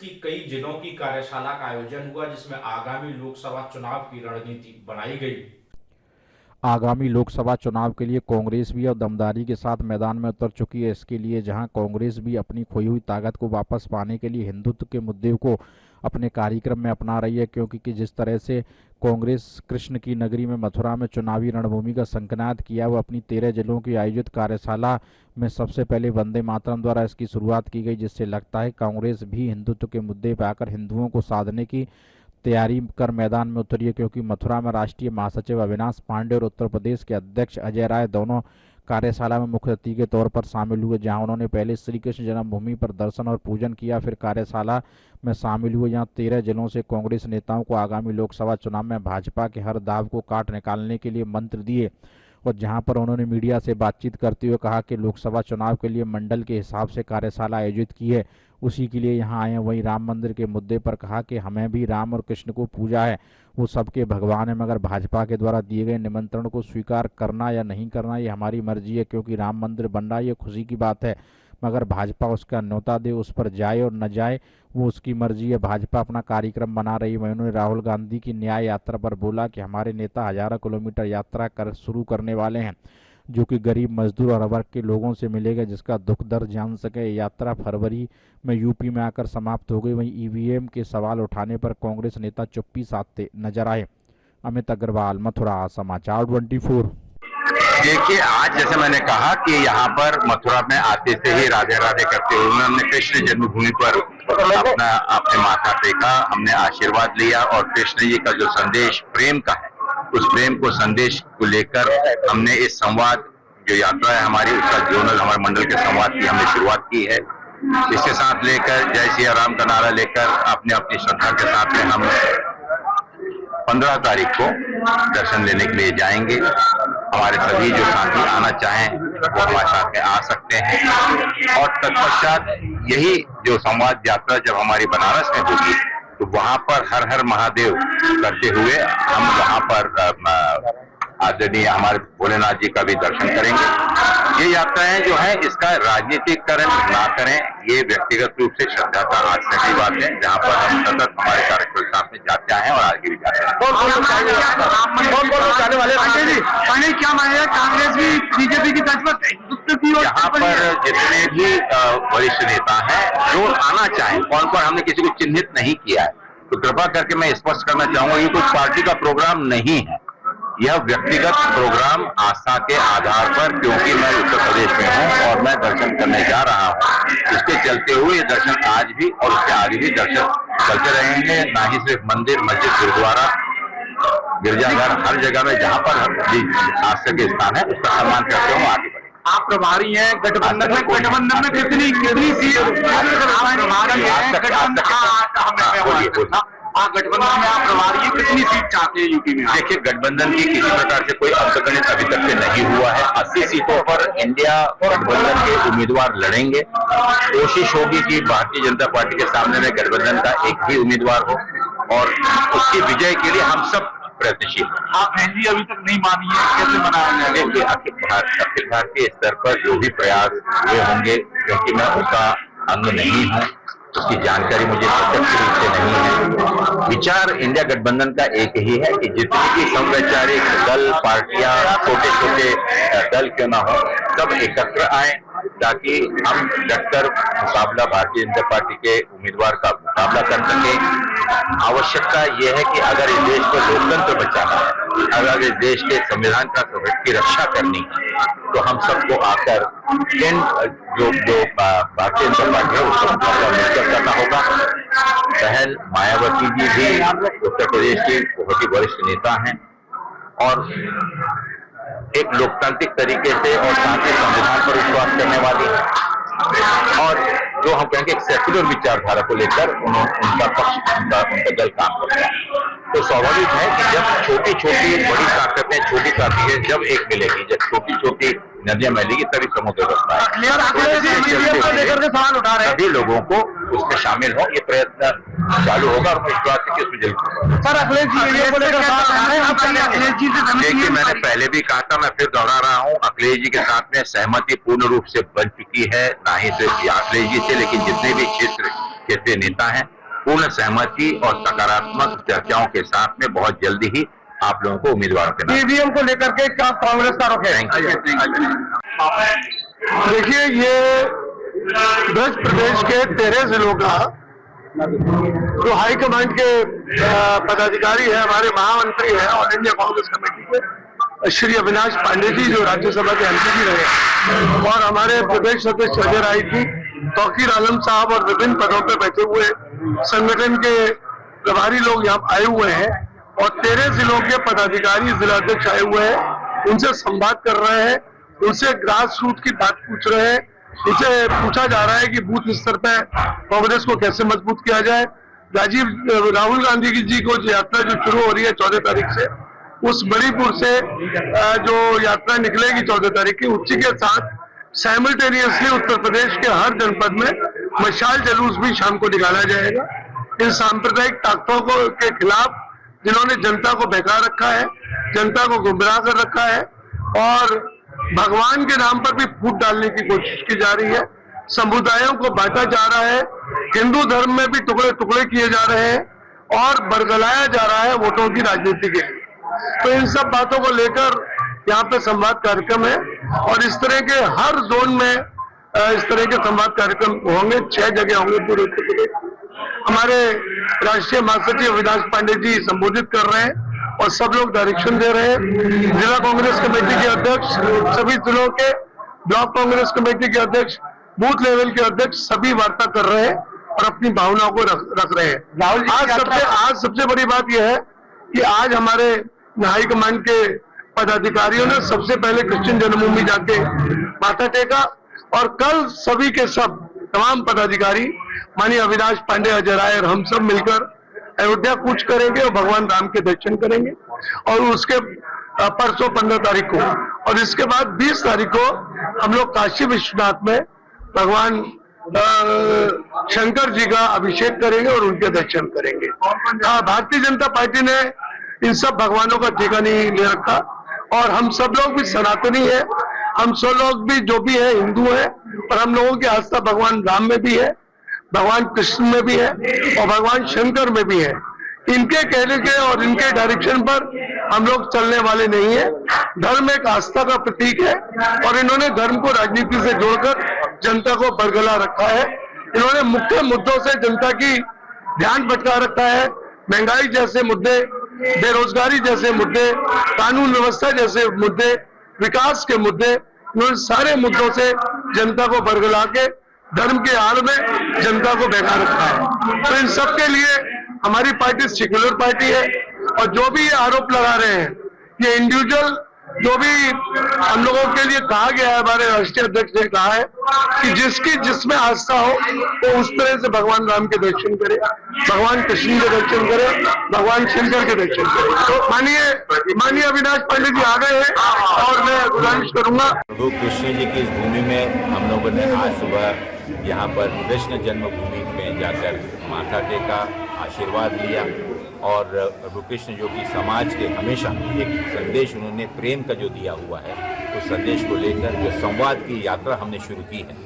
की कई जिलों की कार्यशाला का आयोजन हुआ जिसमें आगामी लोकसभा चुनाव की रणनीति बनाई गई। आगामी लोकसभा चुनाव के लिए कांग्रेस भी अब दमदारी के साथ मैदान में उतर चुकी है। इसके लिए जहां कांग्रेस भी अपनी खोई हुई ताकत को वापस पाने के लिए हिंदुत्व के मुद्दे को अपने कार्यक्रम में अपना रही है, क्योंकि जिस तरह से कांग्रेस कृष्ण की नगरी में मथुरा में चुनावी रणभूमि का संकनाद किया, वो अपनी 13 जिलों की आयोजित कार्यशाला में सबसे पहले वंदे मातरम द्वारा इसकी शुरुआत की गई, जिससे लगता है कांग्रेस भी हिंदुत्व के मुद्दे पर आकर हिंदुओं को साधने की तैयारी कर मैदान में उतरी है। क्योंकि मथुरा में राष्ट्रीय महासचिव अविनाश पांडे और उत्तर प्रदेश के अध्यक्ष अजय राय दोनों कार्यशाला में मुख्य अतिथि के तौर पर शामिल हुए, जहां उन्होंने पहले श्री कृष्ण जन्मभूमि पर दर्शन और पूजन किया, फिर कार्यशाला में शामिल हुए। यहाँ 13 जिलों से कांग्रेस नेताओं को आगामी लोकसभा चुनाव में भाजपा के हर दाव को काट निकालने के लिए मंत्र दिए, और जहां पर उन्होंने मीडिया से बातचीत करते हुए कहा कि लोकसभा चुनाव के लिए मंडल के हिसाब से कार्यशाला आयोजित की है, उसी के लिए यहाँ आए हैं। वहीं राम मंदिर के मुद्दे पर कहा कि हमें भी राम और कृष्ण को पूजा है, वो सबके भगवान है, मगर भाजपा के द्वारा दिए गए निमंत्रण को स्वीकार करना या नहीं करना ये हमारी मर्जी है। क्योंकि राम मंदिर बन रहा है, ये खुशी की बात है, मगर भाजपा उसका न्योता दे, उस पर जाए और न जाए वो उसकी मर्जी है। भाजपा अपना कार्यक्रम बना रही है। वहीं उन्होंने राहुल गांधी की न्याय यात्रा पर बोला कि हमारे नेता हजारों किलोमीटर यात्रा शुरू करने वाले हैं, जो कि गरीब मजदूर और वर्ग के लोगों से मिलेगा, जिसका दुख दर्द जान सके। यात्रा फरवरी में यूपी में आकर समाप्त हो गई। वहीं ईवीएम के सवाल उठाने पर कांग्रेस नेता चुप्पी साधते नजर आए। अमित अग्रवाल, मथुरा, समाचार 24। देखिए, आज जैसे मैंने कहा कि यहाँ पर मथुरा में आते से ही राधे राधे करते हुए हमने कृष्ण जन्मभूमि पर अपने माथा टेका, हमने आशीर्वाद लिया और कृष्ण जी का जो संदेश प्रेम का है, उस प्रेम को संदेश को लेकर हमने इस संवाद जो यात्रा है हमारी, उसका जोनल हमारे मंडल के संवाद की हमने शुरुआत की है। इसके साथ लेकर जय सिया राम का नारा लेकर अपने अपनी श्रद्धा के साथ में हम 15 तारीख को दर्शन लेने के लिए जाएंगे। हमारे सभी जो साथी आना चाहें वो हमारे साथ में आ सकते हैं। और तत्पश्चात यही जो संवाद यात्रा जब हमारी बनारस में होगी तो वहां पर हर हर महादेव करते हुए हम वहां पर आदरणीय हमारे भोलेनाथ जी का भी दर्शन करेंगे। ये यात्राएं जो है इसका राजनीतिकरण ना करें, ये व्यक्तिगत रूप से श्रद्धा का आस्था की बात है, जहाँ पर हम सतत हमारे कार्यक्रम के साथ में जाते हैं और आगे भी जाते हैं। क्या मानेगा कांग्रेस भी बीजेपी की तर्ज पर यहाँ पर जितने भी वरिष्ठ नेता हैं जो आना चाहें, कौन कौन, हमने किसी को चिन्हित नहीं किया है, तो कृपा करके मैं स्पष्ट करना चाहूंगा ये कोई पार्टी का प्रोग्राम नहीं है, यह व्यक्तिगत प्रोग्राम आस्था के आधार पर, क्योंकि मैं उत्तर प्रदेश में हूं और मैं दर्शन करने जा रहा हूं, इसके चलते हुए ये दर्शन आज भी और उसके आगे भी दर्शन चलते रहेंगे। ना ही सिर्फ मंदिर, मस्जिद, गुरुद्वारा, गिरजाघर, हर जगह में जहां पर आस्था के स्थान है उसका सम्मान करते हुए आगे बढ़े। आप प्रभारी हैं गठबंधन में कितनी सीट प्रभारी हैं गठबंधन में आप प्रभारी हैं, कितनी सीट चाहते हैं यूपी में? देखिए, गठबंधन की किसी प्रकार से कोई अंकगणित अभी तक से नहीं हुआ है। 80 सीटों पर इंडिया गठबंधन के उम्मीदवार लड़ेंगे। कोशिश होगी कि भारतीय जनता पार्टी के सामने में गठबंधन का एक ही उम्मीदवार हो और उसकी विजय के लिए हम सब प्रयत्नशील। आप एनडीए अभी तक नहीं मानी है, कैसे मनाया जाएगा? अखिल भारतीय स्तर पर जो भी प्रयास हुए होंगे, क्योंकि मैं उसका अंग नहीं हूँ, उसकी जानकारी मुझे प्रत्यक्ष रूप से नहीं है। विचार इंडिया गठबंधन का एक ही है कि जितनी भी समवैचारिक दल, पार्टियां, छोटे छोटे दल क्यों ना हो, सब एकत्र आए ताकि हम डटकर मुकाबला भारतीय जनता पार्टी के उम्मीदवार का मुकाबला कर सके। आवश्यकता यह है कि अगर इस देश को लोकतंत्र बचाना है, अगर इस देश के संविधान की रक्षा करनी है, तो हम सबको आकर जो भारतीय जनता पार्टी है उसको मुकाबला मिलकर करना होगा। बहन मायावती जी भी उत्तर प्रदेश के बहुत ही वरिष्ठ नेता हैं और एक लोकतांत्रिक तरीके से और साथ ही संविधान पर विश्वास करने वाली है और जो हम कहेंगे एक सेक्युलर विचारधारा को लेकर उनका पक्ष, उनका दल काम करता है। तो स्वाभाविक है कि जब छोटी छोटी बड़ी ताकतें, छोटी ताकतें जब एक मिलेगी, जब छोटी छोटी नदियां मिलेगी तभी समुद्र बचता है। क्लियर अखिलेश जी ईवीएम को लेकर के सवाल उठा रहे हैं। सभी लोगों को उसमें शामिल हो, ये प्रयत्न चालू होगा और मैं विश्वास है कि उसमें जल्द। सर अखिलेश जी ईवीएम को लेकर सवाल उठा रहे हैं, आप पहले अखिलेश जी से देखिए, मैंने पहले भी कहा था, मैं फिर दोहरा रहा हूं, अखिलेश जी के साथ में सहमति पूर्ण रूप से बन चुकी है, ना ही सिर्फ अखिलेश जी से लेकिन जितने भी क्षेत्रीय नेता हैं, पूर्ण सहमति और सकारात्मक चर्चाओं के साथ में बहुत जल्दी ही आप लोगों को उम्मीदवारों के नाम। ईवीएम को लेकर के क्या कांग्रेस का रुख है? देखिए, ये ब्रज प्रदेश के 13 जिलों का जो हाईकमांड के पदाधिकारी है, हमारे महामंत्री हैं ऑल इंडिया कांग्रेस कमेटी के श्री अविनाश पांडे जी, जो राज्यसभा के एमपी भी रहे, और हमारे प्रदेश अध्यक्ष अजय राय जी, तौकीर आलम साहब और विभिन्न पदों पर बैठे हुए संगठन के प्रभारी लोग यहाँ आए हुए हैं और 13 जिलों के पदाधिकारी, जिलाध्यक्ष आए हुए हैं, उनसे संवाद कर रहे हैं, उनसे ग्रास रूट की बात पूछ रहे हैं, उनसे पूछा जा रहा है कि बूथ स्तर पर कांग्रेस को कैसे मजबूत किया जाए। राहुल गांधी जी को जो यात्रा जो शुरू हो रही है 14 तारीख से, उस मणिपुर से जो यात्रा निकलेगी 14 तारीख की, उसी के साथ साइमल्टेनियसली उत्तर प्रदेश के हर जनपद में मशाल जुलूस भी शाम को निकाला जाएगा। इन सांप्रदायिक ताकतों के खिलाफ जिन्होंने जनता को बहका रखा है, जनता को गुमराह कर रखा है और भगवान के नाम पर भी फूट डालने की कोशिश की जा रही है, समुदायों को बांटा जा रहा है, हिंदू धर्म में भी टुकड़े टुकड़े किए जा रहे हैं और बरगलाया जा रहा है वोटों की राजनीति के लिए। तो इन सब बातों को लेकर यहाँ पे संवाद कार्यक्रम है और इस तरह के हर जोन में इस तरह के संवाद कार्यक्रम होंगे, 6 जगह होंगे पूरे उत्तर प्रदेश। हमारे राष्ट्रीय महासचिव अविनाश पांडे जी संबोधित कर रहे हैं और सब लोग डायरेक्शन दे रहे हैं। जिला कांग्रेस कमेटी के अध्यक्ष, सभी जिलों के ब्लॉक कांग्रेस कमेटी के अध्यक्ष, बूथ लेवल के अध्यक्ष सभी वार्ता कर रहे हैं और अपनी भावनाओं को रख रहे हैं। आज सबसे बड़ी बात यह है कि आज हमारे हाईकमांड के पदाधिकारियों ने सबसे पहले क्रिश्चियन जन्मभूमि जाके माथा टेका और कल सभी के सब तमाम पदाधिकारी माननीय अविनाश पांडे, अजय राय और हम सब मिलकर अयोध्या कूच करेंगे और भगवान राम के दर्शन करेंगे और उसके परसों 15 तारीख को और इसके बाद 20 तारीख को हम लोग काशी विश्वनाथ में भगवान शंकर जी का अभिषेक करेंगे और उनके दर्शन करेंगे। भारतीय जनता पार्टी ने इन सब भगवानों का टीका नहीं ले रखा और हम सब लोग भी सनातनी है, हम सब लोग भी जो भी है हिंदू है और हम लोगों की आस्था भगवान राम में भी है, भगवान कृष्ण में भी है और भगवान शंकर में भी है। इनके कहने के और इनके डायरेक्शन पर हम लोग चलने वाले नहीं है। धर्म एक आस्था का प्रतीक है और इन्होंने धर्म को राजनीति से जोड़कर जनता को बरगला रखा है। इन्होंने मुख्य मुद्दों से जनता की ध्यान भटका रखा है। महंगाई जैसे मुद्दे, बेरोजगारी जैसे मुद्दे, कानून व्यवस्था जैसे मुद्दे, विकास के मुद्दे, इन्होंने सारे मुद्दों से जनता को बरगला के धर्म के आड़ में जनता को बहका रखा है। तो इन सब के लिए हमारी पार्टी सेक्युलर पार्टी है और जो भी ये आरोप लगा रहे हैं, ये इंडिविजुअल जो भी हम लोगों के लिए कहा गया है, हमारे राष्ट्रीय अध्यक्ष ने कहा है कि जिसकी जिसमें आस्था हो तो उस तरह से भगवान राम के दर्शन करे, भगवान कृष्ण के दर्शन करे, भगवान शंकर के दर्शन करे। तो माननीय अविनाश पांडे जी आ गए हैं और मैं गुजारिश करूंगा। प्रभु कृष्ण जी की इस भूमि में हम लोगों ने आज सुबह यहाँ पर कृष्ण जन्मभूमि में जाकर माथा टेका, आशीर्वाद लिया और प्रभु कृष्ण जो कि समाज के हमेशा एक संदेश उन्होंने प्रेम का जो दिया हुआ है, उस संदेश को लेकर जो संवाद की यात्रा हमने शुरू की है।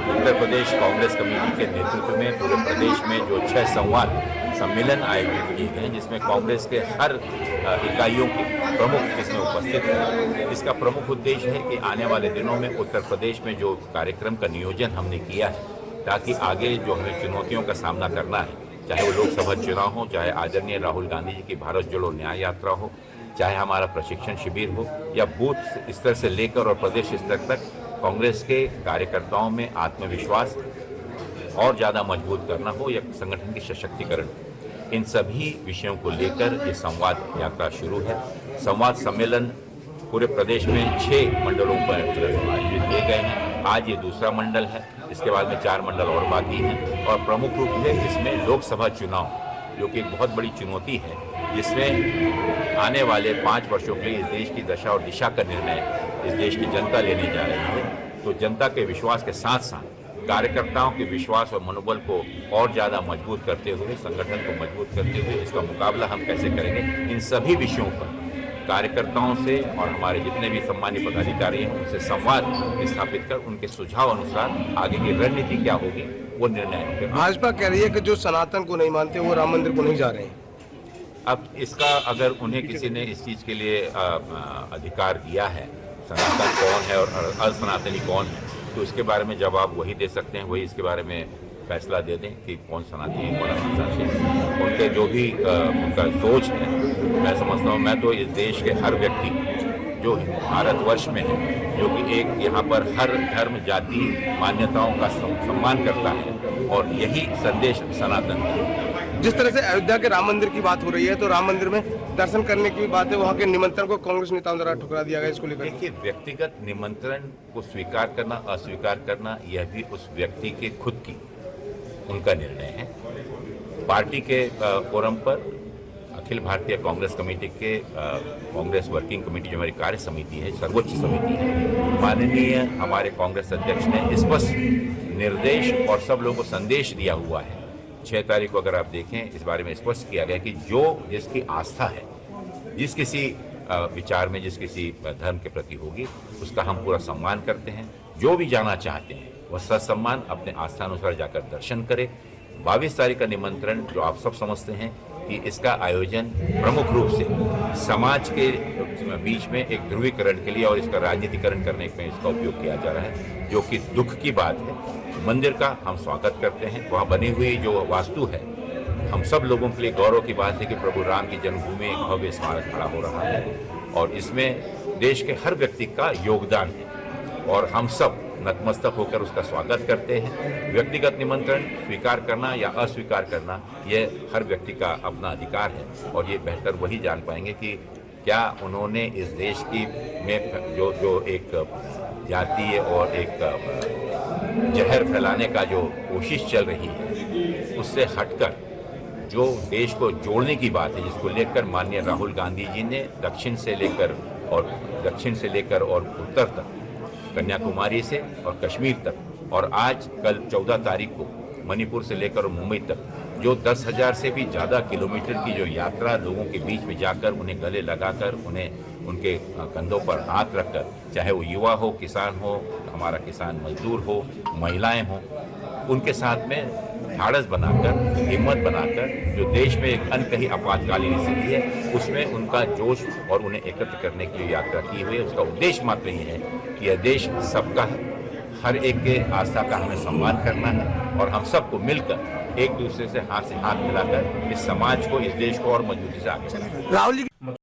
उत्तर प्रदेश कांग्रेस कमेटी के नेतृत्व में पूरे प्रदेश में जो 6 संवाद सम्मेलन आयोजित किए गए, जिसमें कांग्रेस के हर इकाइयों के प्रमुख इसमें उपस्थित हैं। इसका प्रमुख उद्देश्य है कि आने वाले दिनों में उत्तर प्रदेश में जो कार्यक्रम का नियोजन हमने किया है, ताकि आगे जो हमें चुनौतियों का सामना करना है, चाहे वो लोकसभा चुनाव हो, चाहे आदरणीय राहुल गांधी जी की भारत जोड़ो न्याय यात्रा हो, चाहे हमारा प्रशिक्षण शिविर हो या बूथ स्तर से लेकर और प्रदेश स्तर तक कांग्रेस के कार्यकर्ताओं में आत्मविश्वास और ज़्यादा मजबूत करना हो या संगठन की सशक्तिकरण, इन सभी विषयों को लेकर ये संवाद यात्रा शुरू है। संवाद सम्मेलन पूरे प्रदेश में 6 मंडलों पर आयोजित किए गए हैं। आज ये दूसरा मंडल है, इसके बाद में 4 मंडल और बाकी हैं और प्रमुख रूप से इसमें लोकसभा चुनाव, जो कि एक बहुत बड़ी चुनौती है, जिसमें आने वाले 5 वर्षों के लिए इस देश की दशा और दिशा का निर्णय इस देश की जनता लेने जा रही है, तो जनता के विश्वास के साथ साथ कार्यकर्ताओं के विश्वास और मनोबल को और ज़्यादा मजबूत करते हुए, संगठन को मजबूत करते हुए इसका मुकाबला हम कैसे करेंगे, इन सभी विषयों पर कार्यकर्ताओं से और हमारे जितने भी सम्मानित पदाधिकारी हैं उनसे संवाद स्थापित कर उनके सुझाव अनुसार आगे की रणनीति क्या होगी वो निर्णय होंगे। भाजपा कह रही है कि जो सनातन को नहीं मानते वो राम मंदिर को नहीं जा रहे हैं। अब इसका अगर उन्हें किसी ने इस चीज़ के लिए अधिकार दिया है, सनातन कौन है और असनातनी कौन है, तो इसके बारे में जवाब वही दे सकते हैं, वही इसके बारे में फैसला दे दें कि कौन सनातनी है कौन असनातनी है। उनके जो भी उनका सोच है, मैं समझता हूँ, मैं तो इस देश के हर व्यक्ति जो भारतवर्ष में है, जो कि एक यहाँ पर हर धर्म जाति मान्यताओं का सम्मान करता है और यही संदेश सनातन है। जिस तरह से अयोध्या के राम मंदिर की बात हो रही है, तो राम मंदिर में दर्शन करने की भी बात है, वहाँ के निमंत्रण को कांग्रेस नेताओं द्वारा ठुकरा दिया गया, इसको लेकर देखिए, व्यक्तिगत निमंत्रण को स्वीकार करना अस्वीकार करना यह भी उस व्यक्ति के खुद की उनका निर्णय है। पार्टी के फोरम पर अखिल भारतीय कांग्रेस कमेटी के कांग्रेस वर्किंग कमेटी जो हमारी कार्य समिति है, सर्वोच्च समिति है, माननीय हमारे कांग्रेस अध्यक्ष ने स्पष्ट निर्देश और सब लोगों को संदेश दिया हुआ है। 6 तारीख को अगर आप देखें, इस बारे में स्पष्ट किया गया कि जो जिसकी आस्था है, जिस किसी विचार में, जिस किसी धर्म के प्रति होगी, उसका हम पूरा सम्मान करते हैं। जो भी जाना चाहते हैं वह ससम्मान अपने आस्था अनुसार जाकर दर्शन करे। 22 तारीख का निमंत्रण जो आप सब समझते हैं कि इसका आयोजन प्रमुख रूप से समाज के बीच में एक ध्रुवीकरण के लिए और इसका राजनीतिकरण करने में इसका उपयोग किया जा रहा है, जो कि दुख की बात है। मंदिर का हम स्वागत करते हैं, वहाँ बनी हुई जो वास्तु है, हम सब लोगों के लिए गौरव की बात है कि प्रभु राम की जन्मभूमि एक भव्य स्मारक खड़ा हो रहा है और इसमें देश के हर व्यक्ति का योगदान है और हम सब नतमस्तक होकर उसका स्वागत करते हैं। व्यक्तिगत निमंत्रण स्वीकार करना या अस्वीकार करना यह हर व्यक्ति का अपना अधिकार है और ये बेहतर वही जान पाएंगे कि क्या उन्होंने इस देश की में जो एक जातीय और एक जहर फैलाने का जो कोशिश चल रही है, उससे हटकर जो देश को जोड़ने की बात है, जिसको लेकर माननीय राहुल गांधी जी ने दक्षिण से लेकर और उत्तर तक, कन्याकुमारी से और कश्मीर तक, और आज कल 14 तारीख को मणिपुर से लेकर और मुंबई तक जो 10,000 से भी ज़्यादा किलोमीटर की जो यात्रा लोगों के बीच में जाकर उन्हें गले लगाकर उन्हें उनके कंधों पर हाथ रखकर, चाहे वो युवा हो, किसान हो, हमारा किसान मजदूर हो, महिलाएं हों, उनके साथ में ढाढ़स बनाकर, हिम्मत बनाकर जो देश में एक अनकही आपातकालीन स्थिति है उसमें उनका जोश और उन्हें एकत्र करने के लिए यात्रा की हुई है। उसका उद्देश्य मात्र ये है कि यह देश सबका है, हर एक के आस्था का हमें सम्मान करना है और हम सबको मिलकर एक दूसरे से हाथ मिलाकर इस समाज को, इस देश को और मजबूती से आगे बढ़ाना है। राहुल जी